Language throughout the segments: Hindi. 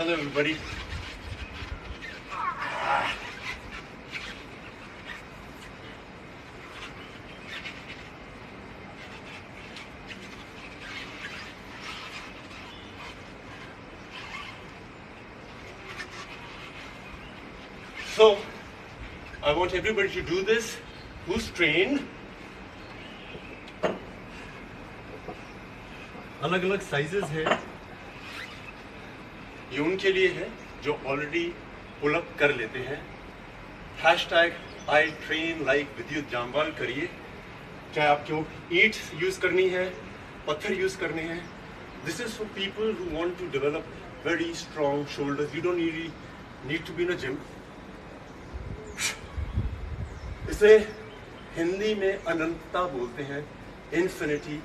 Hello everybody. So, I want everybody to do this who's trained. अलग अलग साइजेस है, ये उनके लिए है जो ऑलरेडी पुल अप कर लेते हैं। हैशटैग आई ट्रेन लाइक विद्युत जामवाल करिए, चाहे आपको ईंट यूज करनी है, पत्थर यूज करने हैं। This is for people who want to develop very strong shoulders. You don't need to be in a gym. इसे हिंदी में अनंतता बोलते हैं, infinity,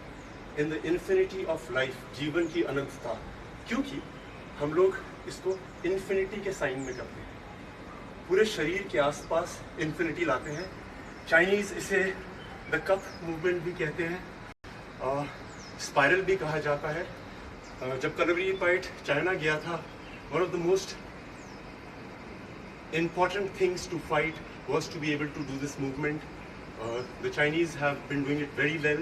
in the infinity of life, जीवन की अनंतता। क्योंकि हम लोग इसको इन्फिनिटी के साइन में करते हैं, पूरे शरीर के आसपास इन्फिनिटी लाते हैं। चाइनीज इसे द कप मूवमेंट भी कहते हैं, स्पाइरल भी कहा जाता है। जब कलवरी पाइट चाइना गया था, one of the most important things to fight was to be able to do this movement. The Chinese have been doing it very well.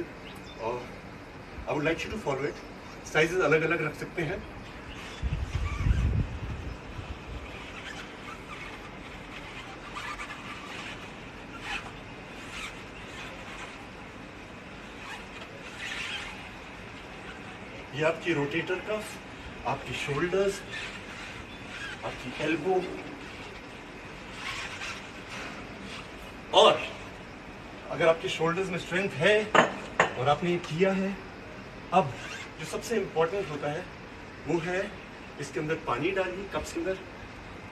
I would like you to follow it. Sizes अलग अलग रख सकते हैं। ये आपकी रोटेटर कफ, आपकी शोल्डर्स, आपकी एल्बो, और अगर आपके शोल्डर्स में स्ट्रेंथ है और आपने ये किया है, अब जो सबसे इम्पोर्टेंट होता है वो है इसके अंदर पानी डालिए, कप्स के अंदर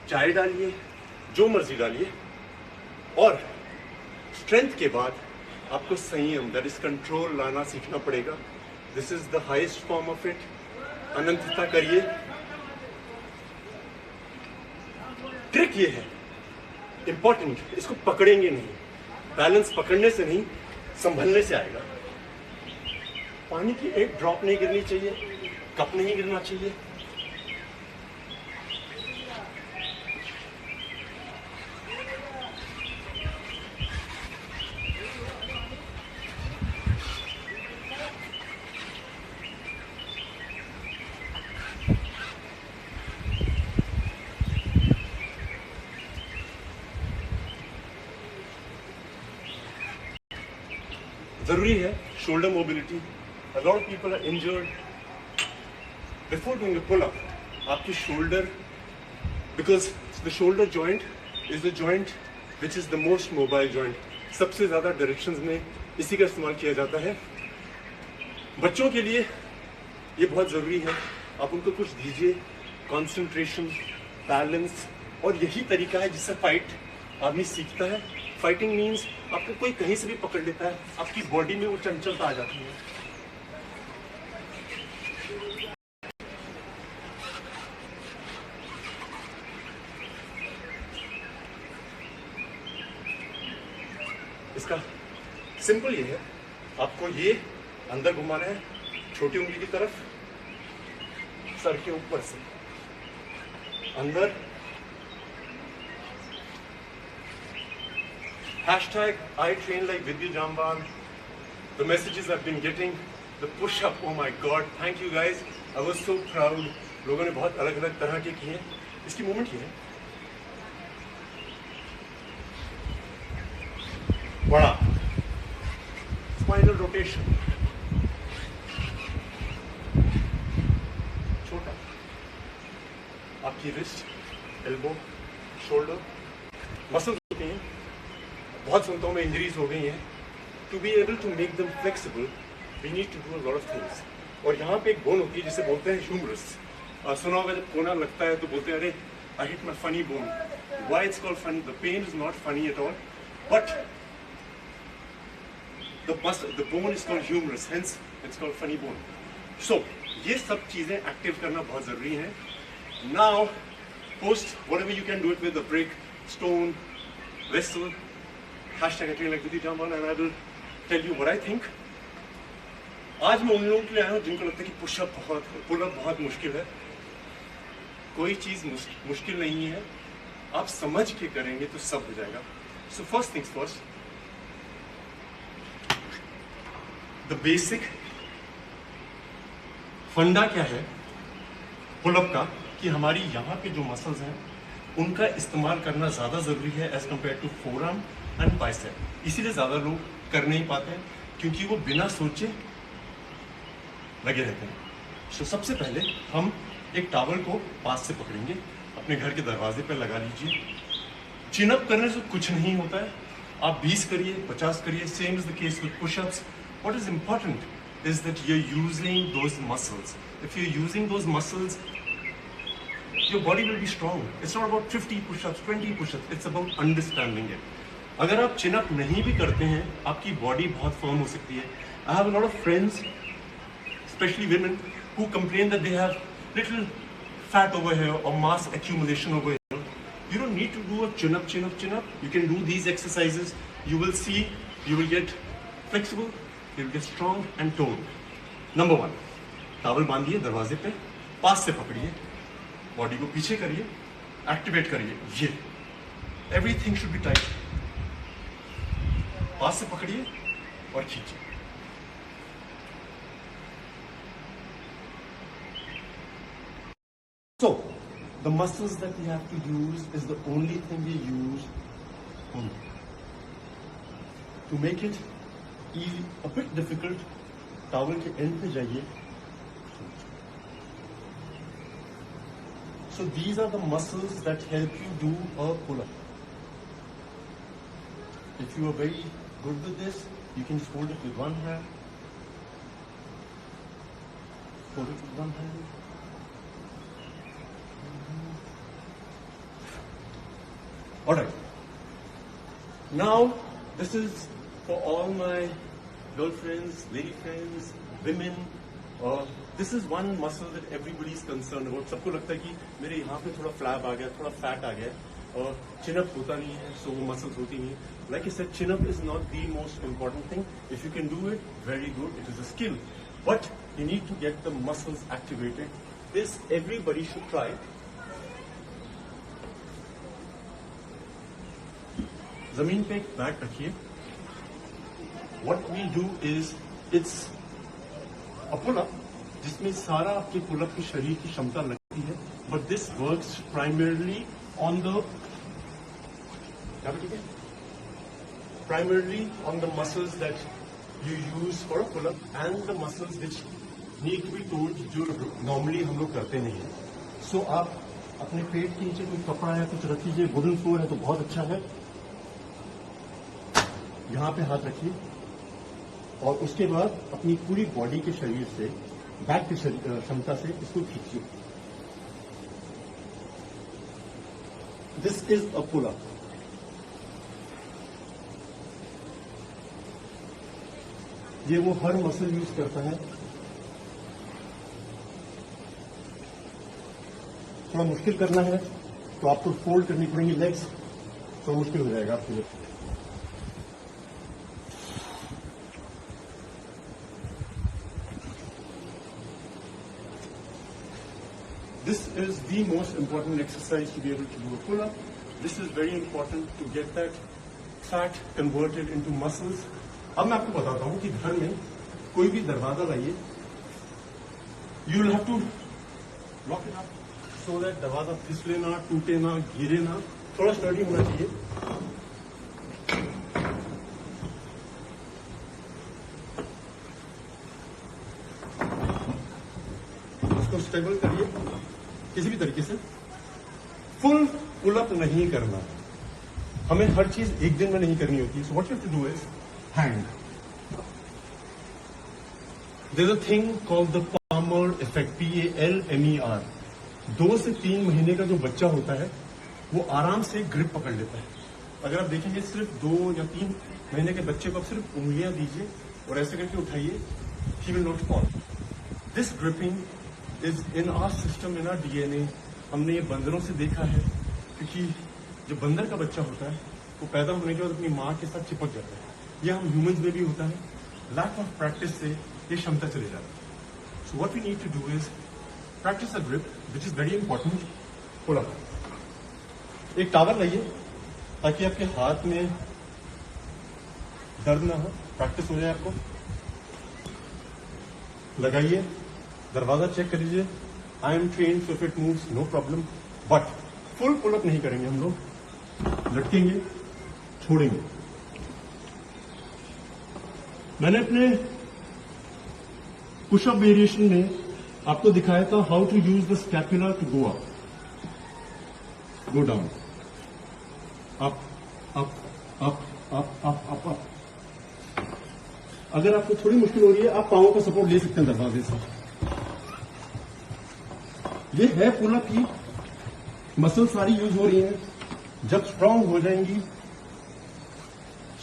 चाय डालिए, जो मर्जी डालिए, और स्ट्रेंथ के बाद आपको संयम, दैट इज कंट्रोल, लाना सीखना पड़ेगा। This is the highest form of it. अनंतता करिए। ट्रिक ये है इंपॉर्टेंट, इसको पकड़ेंगे नहीं, बैलेंस पकड़ने से नहीं, संभलने से आएगा। पानी की एक ड्रॉप नहीं गिरनी चाहिए, कप नहीं गिरना चाहिए। जरूरी है shoulder mobility. A lot of people are injured before doing a pull-up. आपकी shoulder, because the shoulder joint is the joint which is the most mobile joint. सबसे ज़्यादा डायरेक्शंस में इसी का इस्तेमाल किया जाता है। बच्चों के लिए ये बहुत ज़रूरी है। आप उनको कुछ दीजिए, कंसंट्रेशन, बैलेंस, और यही तरीका है जिससे फाइट आदमी सीखता है। फाइटिंग मीन्स आपको कोई कहीं से भी पकड़ लेता है, आपकी बॉडी में वो चंचलता आ जाती है। इसका सिंपल ये है, आपको ये अंदर घुमाना है, छोटी उंगली की तरफ, सर के ऊपर से अंदर। Hashtag I train like Vidya Jamwal. The messages I've been getting, the push-up, oh my God, thank you guys. I was so proud. लोगों ने बहुत अलग अलग तरह के किए। इसकी मूवमेंट ये है, बड़ा स्पाइनल रोटेशन, छोटा, आपकी रिस्ट, एल्बो, शोल्डर, मसल्स होते हैं। बहुत संतों में इंजरीज हो गई हैं। To be able to make them flexible we need to do a lot of things. और यहाँ पे एक बोन होती है जिसे बोलते हैं ह्यूमरस। सुना होगा जब कोना लगता है तो बोलते हैं अरे I hit my funny bone. Why it's called funny? The pain is not funny at all, but the bone is called humerus, hence it's called funny bone. सो ये सब चीज़ें एक्टिव करना बहुत ज़रूरी है। Now post whatever you can do it with a brick, stone, vessel, hashtag I train like Vidya Jamwal, and I will tell you what I think. आज मैं उन लोगों के लिए आया हूँ जिनको लगता है कि पुल अप बहुत मुश्किल है। कोई चीज मुश्किल नहीं है, आप समझ के करेंगे तो सब हो जाएगा। So first things first, the basic फंडा क्या है पुलअप का, कि हमारी यहाँ पे जो मसल्स हैं उनका इस्तेमाल करना ज़्यादा ज़रूरी है as compare to forearm and bicep. इसीलिए ज़्यादा लोग कर नहीं पाते हैं क्योंकि वो बिना सोचे लगे रहते हैं। तो सबसे पहले हम एक टॉवल को पास से पकड़ेंगे, अपने घर के दरवाजे पर लगा लीजिए। चिनअप करने से कुछ नहीं होता है, आप 20 करिए, 50 करिए, same is the case with pushups. What is important is that you're using those muscles. If you're using those muscles, your body will be strong. It's not about 50 push-ups, 20 push-ups. It's about understanding it. अगर आप chin up नहीं भी करते हैं, आपकी body बहुत firm हो सकती है. I have a lot of friends, especially women, who complain that they have little fat over here or mass accumulation over here. You don't need to do a chin up, chin up, chin up. You can do these exercises. You will see, you will get flexible. You'll get strong and toned. Number 1, towel बांधिए दरवाजे पे, पास से पकड़िए, बॉडी को पीछे करिए, एक्टिवेट करिए। ये एवरीथिंग शुड बी टाइट। पास से पकड़िए और खींचिए। So the muscles that we have to use is the only thing we use to make it a bit difficult. Towel के एंड पे जाइए। So these are the muscles that help you do a pull-up. If you are very good with this, you can just hold it with one hand. Hold it with one hand. All right. Now this is for all my girlfriends, lady friends, women. This is one muscle that everybody is concerned about. सबको लगता है कि मेरे यहाँ पे थोड़ा फ्लैप आ गया, थोड़ा फैट आ गया, और चिनअप होता नहीं है, so वो मसल्स होती नहीं है। Like I said, chin-up is not the most important thing. If you can do it, very good. It is a skill, but you need to get the muscles activated. This everybody should try. जमीन पे एक मैट रखिए। What we do is it's a pull-up जिसमें सारा आपके पुल-अप की शरीर की क्षमता लगती है, but this works primarily on the muscles that you use for a pull-up and the muscles which need to be told जो normally हम लोग करते नहीं हैं. So आप अपने पेट के नीचे कोई कपड़ा या कुछ रख लीजिए, वुडन फ्लोर है तो बहुत अच्छा है, यहाँ पे हाथ रखिए और उसके बाद अपनी पूरी बॉडी के शरीर से, बैक की क्षमता से इसको खींचिए. This is a pull up. ये वो हर मसल यूज करता है. थोड़ा मुश्किल करना है तो आपको फोल्ड करनी पड़ेंगी लेग्स, तो मुश्किल हो जाएगा आपके लिए. This is the most important exercise to be able to do a pull-up. This is very important to get that fat converted into muscles. अब मैं आपको बताता हूँ कि घर में कोई भी दरवाजा लाइए, you will have to lock it up so that दरवाजा फिसले ना, टूटे ना, गिरे ना, थोड़ा स्टडी होना चाहिए. उसको स्टेबल करिए किसी भी तरीके से. फुल पुल-अप नहीं करना, हमें हर चीज एक दिन में नहीं करनी होती. So what you have to do is hand. There is a thing called the palmer effect, PALMER. 2 से 3 महीने का जो बच्चा होता है वो आराम से ग्रिप पकड़ लेता है. अगर आप देखेंगे सिर्फ 2 या 3 महीने के बच्चे को आप सिर्फ उंगलियां दीजिए और ऐसे करके उठाइए, he will not fall. This gripping is in our system, in our DNA. हमने ये बंदरों से देखा है, क्योंकि जो बंदर का बच्चा होता है वो पैदा होने के बाद अपनी माँ के साथ चिपक जाता है. ये हम ह्यूमंस में भी होता है. लैक ऑफ प्रैक्टिस से ये क्षमता चली जाती है. So what we need to do is practice a grip, which is very important. Pull up. एक टावर लाइए ताकि आपके हाथ में दर्द ना हो, प्रैक्टिस हो जाए आपको। लगाइए, दरवाजा चेक कर लीजिए। I am train so if it moves no problem, but full pull up नहीं करेंगे हम लोग, लटकेंगे, छोड़ेंगे। मैंने अपने पुशअप वेरिएशन में आपको दिखाया था how to use the scapula to go up, go down, up up up up up up up. अगर आपको थोड़ी मुश्किल हो रही है, आप पांवों का सपोर्ट ले सकते हैं दरवाजे से। ये है पुल अप की मसल सारी यूज हो रही है। जब स्ट्रांग हो जाएंगी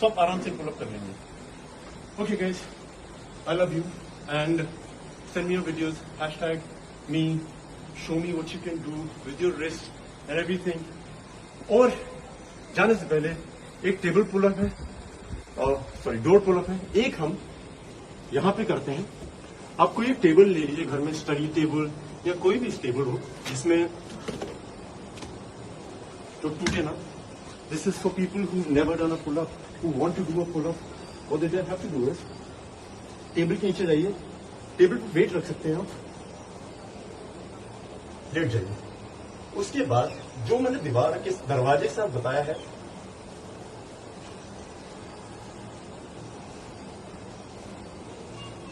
सब आराम से पुल अप कर लेंगे। Okay guys, I love you and send me your videos, #me, show me what you can do with your wrist and everything. और जाने से पहले एक टेबल पुल अप है और डोर पुल अप है, एक हम यहां पे करते हैं। आप कोई एक टेबल ले लीजिए घर में, स्टडी टेबल या कोई भी टेबल हो जिसमें जो टूटे ना। This is for people who never done a pull up, who want to do a pull up. What they have to do is table के नीचे जाइए, टेबल पर वेट रख सकते हैं आप, लेट जाइए। उसके बाद जो मैंने दीवार के दरवाजे से आप बताया है,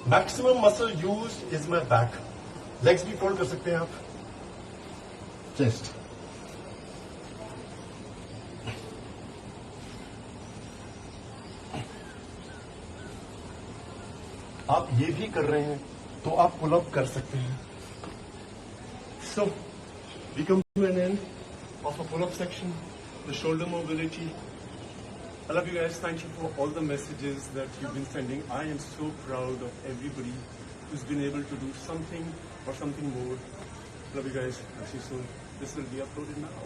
maximum muscle use is my back. Legs भी फोल्ड कर सकते हैं आप, चेस्ट। आप ये भी कर रहे हैं तो आप पुल अप कर सकते हैं। So we come to an end of a pull up section, the shoulder mobility. I love you guys. Thank you for all the messages that you've been sending. I am so proud of everybody who's been able to do something or something more. Love you guys. I'll see you soon. This will be uploaded now.